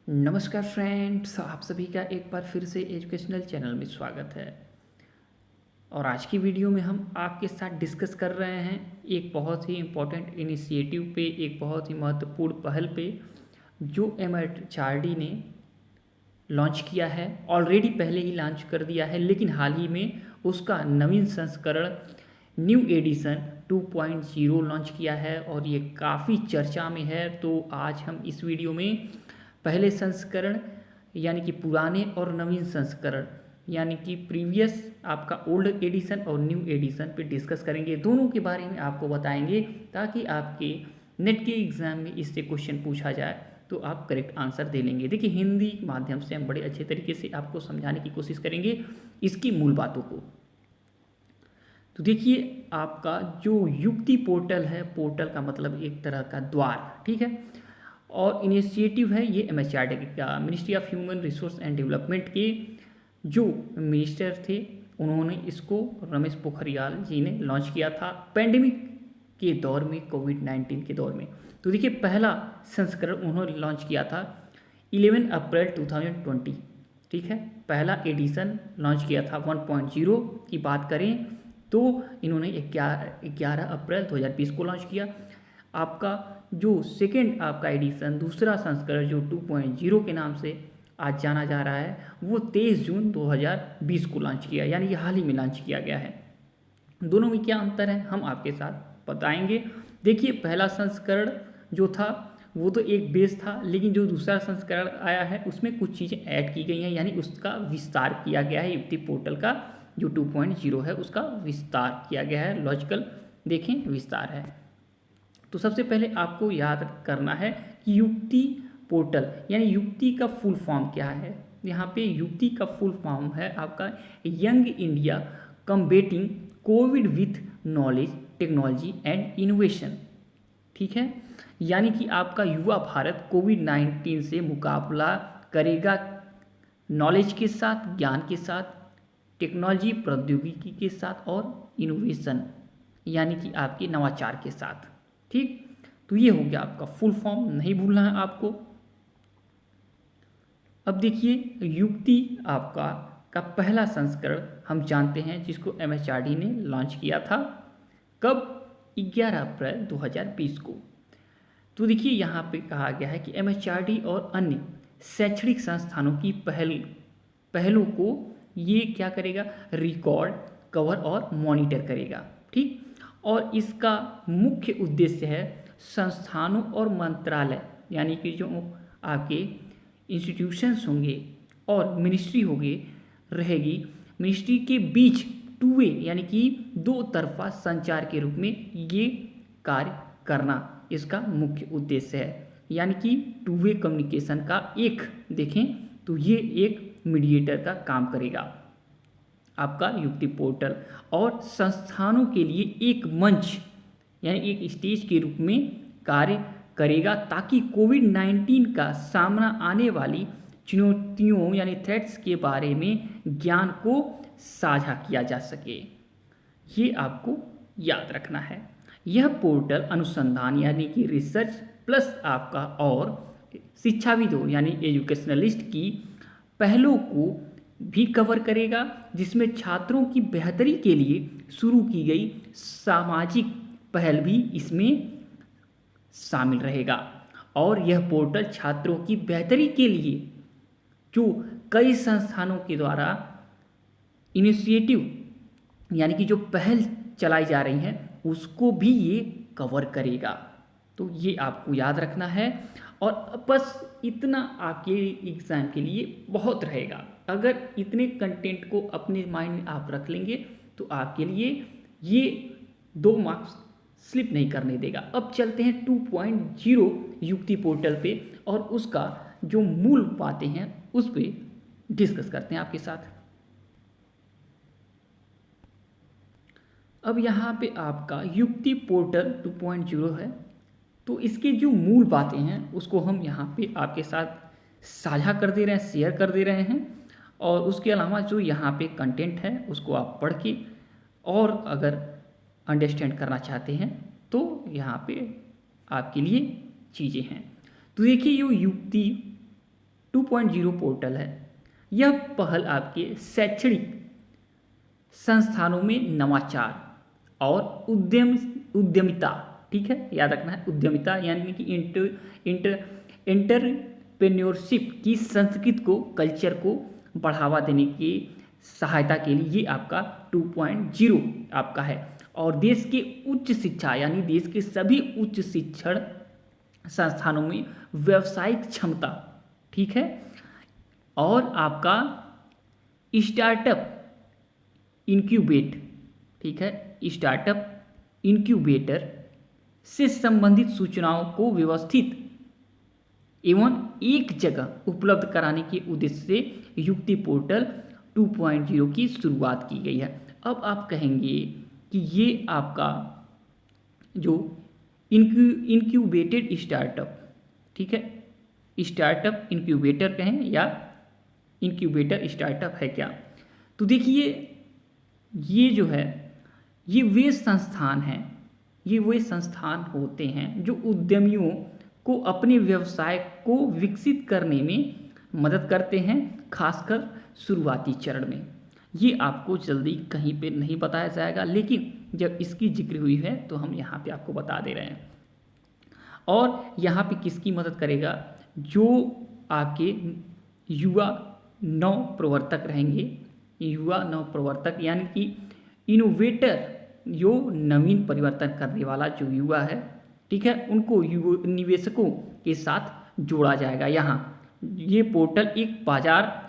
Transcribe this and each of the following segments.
नमस्कार फ्रेंड्स, आप सभी का एक बार फिर से एजुकेशनल चैनल में स्वागत है। और आज की वीडियो में हम आपके साथ डिस्कस कर रहे हैं एक बहुत ही इम्पोर्टेंट इनिशिएटिव पे, एक बहुत ही महत्वपूर्ण पहल पे जो एमएचआरडी ने लॉन्च किया है। ऑलरेडी पहले ही लॉन्च कर दिया है, लेकिन हाल ही में उसका नवीन संस्करण न्यू एडिशन 2.0 लॉन्च किया है और ये काफ़ी चर्चा में है। तो आज हम इस वीडियो में पहले संस्करण यानी कि पुराने और नवीन संस्करण यानी कि प्रीवियस आपका ओल्ड एडिशन और न्यू एडिशन पे डिस्कस करेंगे। दोनों के बारे में आपको बताएंगे ताकि आपके नेट के एग्ज़ाम में इससे क्वेश्चन पूछा जाए तो आप करेक्ट आंसर दे लेंगे। देखिए, हिंदी माध्यम से हम बड़े अच्छे तरीके से आपको समझाने की कोशिश करेंगे इसकी मूल बातों को। तो देखिए, आपका जो युक्ति पोर्टल है, पोर्टल का मतलब एक तरह का द्वार, ठीक है। और इनिशिएटिव है ये एमएचआरडी का, ministry of human resource and development के जो मिनिस्टर थे उन्होंने इसको, रमेश पोखरियाल जी ने लॉन्च किया था पेंडेमिक के दौर में, कोविड-19 के दौर में। तो देखिए, पहला संस्करण उन्होंने लॉन्च किया था 11 अप्रैल 2020, ठीक है। पहला एडिशन लॉन्च किया था 1.0 की बात करें तो इन्होंने 11 अप्रैल 2020 को लॉन्च किया। आपका जो सेकेंड आपका एडिशन, दूसरा संस्करण जो 2.0 के नाम से आज जाना जा रहा है, वो 23 जून 2020 को लॉन्च किया, यानी कि हाल ही में लॉन्च किया गया है। दोनों में क्या अंतर है हम आपके साथ बताएंगे। देखिए, पहला संस्करण जो था वो तो एक बेस था, लेकिन जो दूसरा संस्करण आया है उसमें कुछ चीज़ें ऐड की गई हैं, यानी उसका विस्तार किया गया है। युक्ति पोर्टल का जो 2.0 है उसका विस्तार किया गया है, लॉजिकल देखें विस्तार है। तो सबसे पहले आपको याद करना है कि युक्ति पोर्टल यानी युक्ति का फुल फॉर्म क्या है। यहाँ पे युक्ति का फुल फॉर्म है आपका young India कम्बेटिंग Covid with knowledge, technology and innovation, ठीक है। यानी कि आपका युवा भारत कोविड-19 से मुकाबला करेगा नॉलेज के साथ, ज्ञान के साथ, टेक्नोलॉजी प्रौद्योगिकी के साथ और इनोवेशन यानी कि आपके नवाचार के साथ, ठीक। तो ये हो गया आपका फुल फॉर्म, नहीं भूलना है आपको। अब देखिए, युक्ति आपका का पहला संस्करण हम जानते हैं जिसको एमएचआरडी ने लॉन्च किया था, कब? 11 अप्रैल 2020 को। तो देखिए, यहाँ पे कहा गया है कि एमएचआरडी और अन्य शैक्षणिक संस्थानों की पहलों को ये क्या करेगा, रिकॉर्ड, कवर और मॉनिटर करेगा, ठीक। और इसका मुख्य उद्देश्य है संस्थानों और मंत्रालय यानी कि जो आपके इंस्टीट्यूशंस होंगे और मिनिस्ट्री होगी रहेगी, मिनिस्ट्री के बीच टू वे यानी कि दो तरफा संचार के रूप में ये कार्य करना इसका मुख्य उद्देश्य है। यानी कि टू वे कम्युनिकेशन का एक देखें तो ये एक मीडिएटर का काम करेगा आपका युक्ति पोर्टल, और संस्थानों के लिए एक मंच यानी एक स्टेज के रूप में कार्य करेगा ताकि कोविड-19 का सामना आने वाली चुनौतियों यानी थ्रेट्स के बारे में ज्ञान को साझा किया जा सके। ये आपको याद रखना है। यह पोर्टल अनुसंधान यानी कि रिसर्च प्लस आपका और शिक्षाविदों यानी एजुकेशनलिस्ट की पहलों को भी कवर करेगा, जिसमें छात्रों की बेहतरी के लिए शुरू की गई सामाजिक पहल भी इसमें शामिल रहेगा। और यह पोर्टल छात्रों की बेहतरी के लिए जो कई संस्थानों के द्वारा इनिशिएटिव यानी कि जो पहल चलाई जा रही हैं उसको भी ये कवर करेगा। तो ये आपको याद रखना है और बस इतना आपके एग्ज़ाम के लिए बहुत रहेगा। अगर इतने कंटेंट को अपने माइंड में आप रख लेंगे तो आपके लिए ये 2 मार्क्स स्लिप नहीं करने देगा। अब चलते हैं 2.0 युक्ति पोर्टल पे और उसका जो मूल बातें हैं उस पर डिस्कस करते हैं आपके साथ। अब यहाँ पे आपका युक्ति पोर्टल 2.0 है, तो इसके जो मूल बातें हैं उसको हम यहाँ पे आपके साथ साझा कर दे रहे हैं, शेयर कर दे रहे हैं। और उसके अलावा जो यहाँ पे कंटेंट है उसको आप पढ़ के और अगर अंडरस्टैंड करना चाहते हैं तो यहाँ पे आपके लिए चीज़ें हैं। तो देखिए, ये युक्ति 2.0 पोर्टल है। यह पहल आपके शैक्षणिक संस्थानों में नवाचार और उद्यमिता, ठीक है, याद रखना है उद्यमिता, यानी कि एंटरप्रेन्योरशिप की संस्कृति को, कल्चर को बढ़ावा देने की सहायता के लिए ये आपका 2.0 आपका है। और देश के उच्च शिक्षा, यानी देश के सभी उच्च शिक्षण संस्थानों में व्यावसायिक क्षमता, ठीक है, और आपका स्टार्टअप इंक्यूबेट, ठीक है, स्टार्टअप इंक्यूबेटर से संबंधित सूचनाओं को व्यवस्थित एवं एक जगह उपलब्ध कराने के उद्देश्य से युक्ति पोर्टल 2.0 की शुरुआत की गई है। अब आप कहेंगे कि ये आपका जो इंक्यूबेटेड स्टार्टअप, ठीक है, स्टार्टअप इंक्यूबेटर कहें या इंक्यूबेटर स्टार्टअप है क्या? तो देखिए, ये जो है ये वे संस्थान हैं, ये वे संस्थान होते हैं जो उद्यमियों को अपने व्यवसाय को विकसित करने में मदद करते हैं, खासकर शुरुआती चरण में। ये आपको जल्दी कहीं पे नहीं बताया जाएगा, लेकिन जब इसकी जिक्र हुई है तो हम यहाँ पे आपको बता दे रहे हैं। और यहाँ पे किसकी मदद करेगा? जो आपके युवा नव प्रवर्तक रहेंगे, युवा नव प्रवर्तक यानी कि इनोवेटर, जो नवीन परिवर्तन करने वाला जो युवा है, ठीक है, उनको निवेशकों के साथ जोड़ा जाएगा। यहाँ ये पोर्टल एक बाजार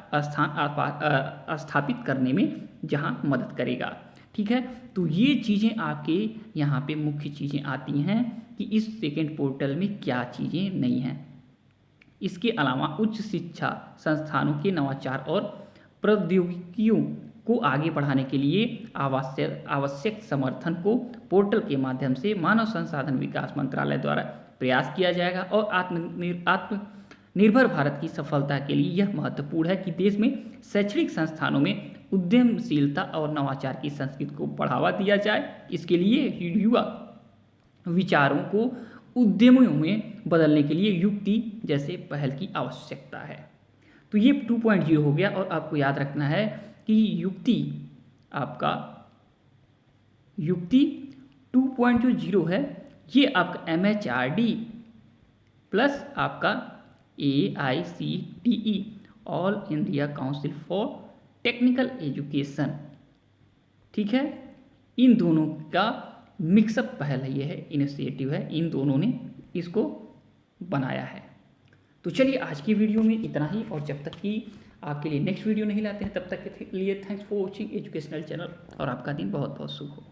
स्थापित करने में जहाँ मदद करेगा, ठीक है। तो ये चीज़ें आपके यहाँ पे मुख्य चीज़ें आती हैं कि इस सेकेंड पोर्टल में क्या चीज़ें नहीं हैं। इसके अलावा उच्च शिक्षा संस्थानों के नवाचार और प्रौद्योगिकियों को आगे बढ़ाने के लिए आवश्यक समर्थन को पोर्टल के माध्यम से मानव संसाधन विकास मंत्रालय द्वारा प्रयास किया जाएगा। और आत्मनिर्भर भारत की सफलता के लिए यह महत्वपूर्ण है कि देश में शैक्षणिक संस्थानों में उद्यमशीलता और नवाचार की संस्कृति को बढ़ावा दिया जाए। इसके लिए युवा विचारों को उद्यमों में बदलने के लिए युक्ति जैसे पहल की आवश्यकता है। तो ये 2.0 हो गया। और आपको याद रखना है कि युक्ति 2.0 है, ये आपका MHRD प्लस आपका AICTE all India council for technical education, ठीक है, इन दोनों का मिक्सअप पहल है, ये है इनिशिएटिव है, इन दोनों ने इसको बनाया है। तो चलिए आज की वीडियो में इतना ही, और जब तक कि आपके लिए नेक्स्ट वीडियो नहीं लाते हैं तब तक के लिए thanks for watching educational channel, और आपका दिन बहुत बहुत शुभ हो।